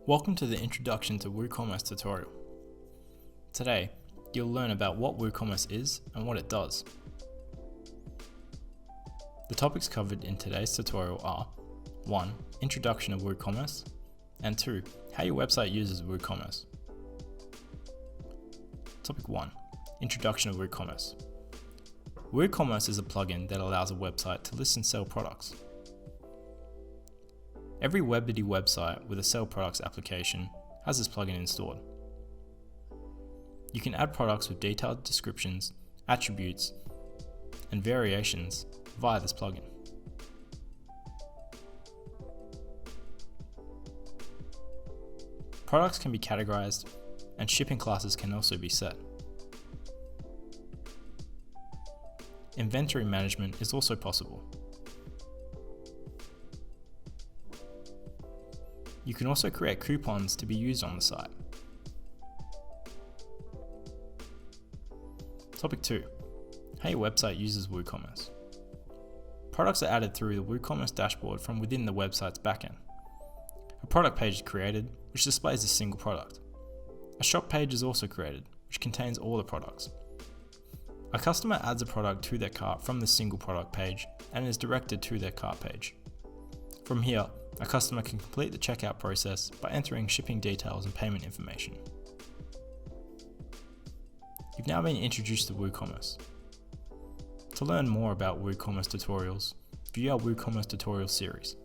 Welcome to the Introduction to WooCommerce tutorial. Today, you'll learn about what WooCommerce is and what it does. The topics covered in today's tutorial are 1. Introduction of WooCommerce, and 2. How your website uses WooCommerce. Topic 1. Introduction of WooCommerce. WooCommerce is a plugin that allows a website to list and sell products. Every Webity website with a Sell Products application has this plugin installed. You can add products with detailed descriptions, attributes, and variations via this plugin. Products can be categorized, and shipping classes can also be set. Inventory management is also possible. You can also create coupons to be used on the site. Topic 2. How your website uses WooCommerce. Products are added through the WooCommerce dashboard from within the website's backend. A product page is created, which displays a single product. A shop page is also created, which contains all the products. A customer adds a product to their cart from the single product page and is directed to their cart page. From here, a customer can complete the checkout process by entering shipping details and payment information. You've now been introduced to WooCommerce. To learn more about WooCommerce tutorials, view our WooCommerce tutorial series.